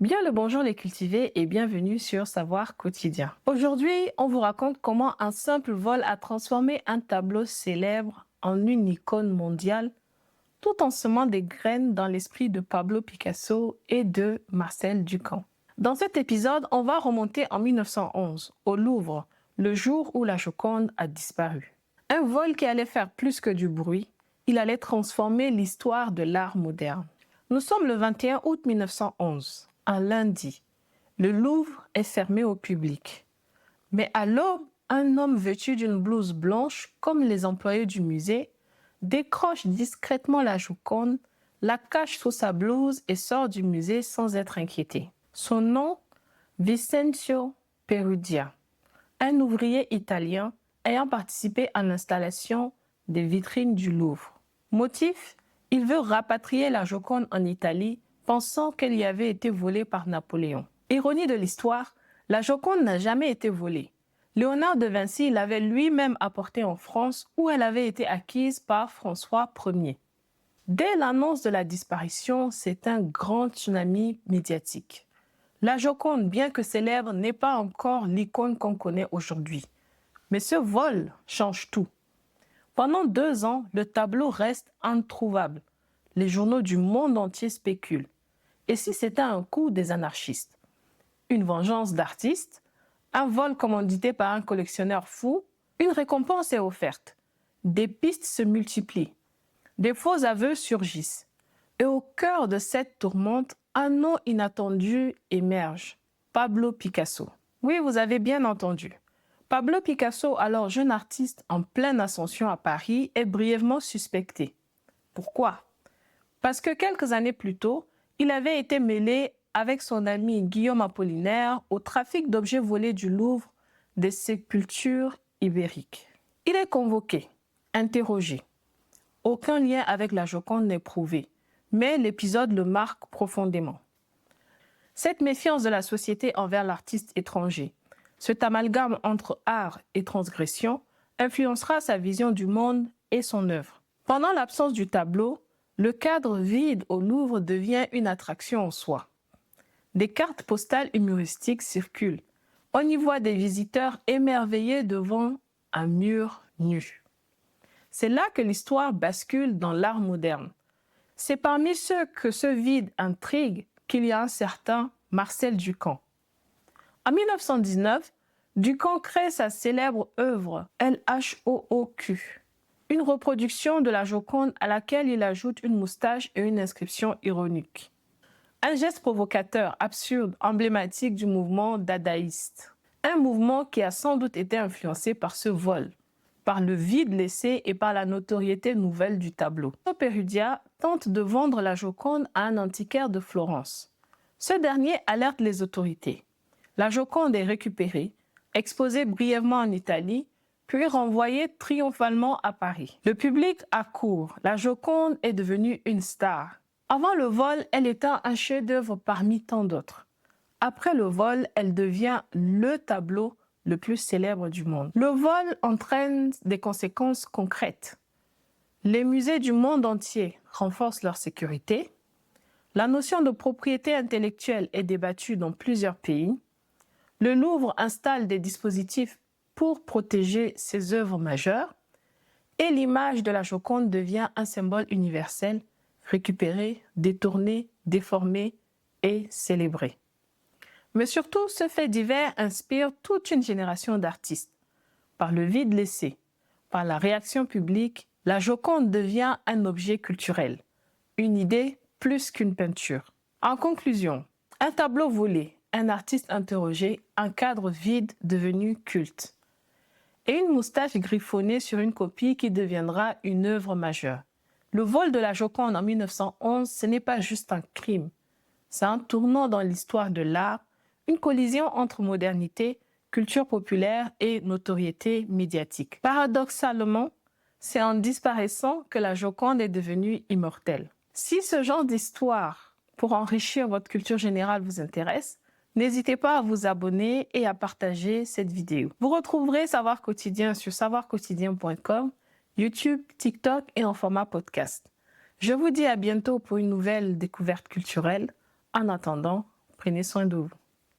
Bien le bonjour les cultivés et bienvenue sur Savoir Quotidien. Aujourd'hui, on vous raconte comment un simple vol a transformé un tableau célèbre en une icône mondiale, tout en semant des graines dans l'esprit de Pablo Picasso et de Marcel Duchamp. Dans cet épisode, on va remonter en 1911, au Louvre, le jour où la Joconde a disparu. Un vol qui allait faire plus que du bruit, il allait transformer l'histoire de l'art moderne. Nous sommes le 21 août 1911, un lundi. Le Louvre est fermé au public. Mais à l'aube, un homme vêtu d'une blouse blanche, comme les employés du musée, décroche discrètement la Joconde, la cache sous sa blouse et sort du musée sans être inquiété. Son nom, Vincenzo Perugia, un ouvrier italien ayant participé à l'installation des vitrines du Louvre. Motif, il veut rapatrier la Joconde en Italie, pensant qu'elle y avait été volée par Napoléon. Ironie de l'histoire, la Joconde n'a jamais été volée. Léonard de Vinci l'avait lui-même apportée en France où elle avait été acquise par François Ier. Dès l'annonce de la disparition, c'est un grand tsunami médiatique. La Joconde, bien que célèbre, n'est pas encore l'icône qu'on connaît aujourd'hui. Mais ce vol change tout. Pendant 2 ans, le tableau reste introuvable. Les journaux du monde entier spéculent. Et si c'était un coup des anarchistes? Une vengeance d'artistes? Un vol commandité par un collectionneur fou? Une récompense est offerte. Des pistes se multiplient. Des faux aveux surgissent. Et au cœur de cette tourmente, un nom inattendu émerge. Pablo Picasso. Oui, vous avez bien entendu. Pablo Picasso, alors jeune artiste en pleine ascension à Paris, est brièvement suspecté. Pourquoi? Parce que quelques années plus tôt, il avait été mêlé avec son ami Guillaume Apollinaire au trafic d'objets volés du Louvre des sépultures ibériques. Il est convoqué, interrogé. Aucun lien avec la Joconde n'est prouvé, mais l'épisode le marque profondément. Cette méfiance de la société envers l'artiste étranger, cet amalgame entre art et transgression, influencera sa vision du monde et son œuvre. Pendant l'absence du tableau, le cadre vide au Louvre devient une attraction en soi. Des cartes postales humoristiques circulent. On y voit des visiteurs émerveillés devant un mur nu. C'est là que l'histoire bascule dans l'art moderne. C'est parmi ceux que ce vide intrigue qu'il y a un certain Marcel Duchamp. En 1919, Duchamp crée sa célèbre œuvre LHOOQ, une reproduction de la Joconde à laquelle il ajoute une moustache et une inscription ironique. Un geste provocateur, absurde, emblématique du mouvement dadaïste. Un mouvement qui a sans doute été influencé par ce vol, par le vide laissé et par la notoriété nouvelle du tableau. Perugia tente de vendre la Joconde à un antiquaire de Florence. Ce dernier alerte les autorités. La Joconde est récupérée, exposée brièvement en Italie, puis renvoyée triomphalement à Paris. Le public accourt. La Joconde est devenue une star. Avant le vol, elle était un chef-d'œuvre parmi tant d'autres. Après le vol, elle devient le tableau le plus célèbre du monde. Le vol entraîne des conséquences concrètes. Les musées du monde entier renforcent leur sécurité. La notion de propriété intellectuelle est débattue dans plusieurs pays. Le Louvre installe des dispositifs pour protéger ses œuvres majeures. Et l'image de la Joconde devient un symbole universel, récupéré, détourné, déformé et célébré. Mais surtout, ce fait divers inspire toute une génération d'artistes. Par le vide laissé, par la réaction publique, la Joconde devient un objet culturel, une idée plus qu'une peinture. En conclusion, un tableau volé, un artiste interrogé, un cadre vide devenu culte, et une moustache griffonnée sur une copie qui deviendra une œuvre majeure. Le vol de la Joconde en 1911, ce n'est pas juste un crime, c'est un tournant dans l'histoire de l'art, une collision entre modernité, culture populaire et notoriété médiatique. Paradoxalement, c'est en disparaissant que la Joconde est devenue immortelle. Si ce genre d'histoire pour enrichir votre culture générale vous intéresse, n'hésitez pas à vous abonner et à partager cette vidéo. Vous retrouverez Savoir Quotidien sur savoirquotidien.com, YouTube, TikTok et en format podcast. Je vous dis à bientôt pour une nouvelle découverte culturelle. En attendant, Prenez soin de vous.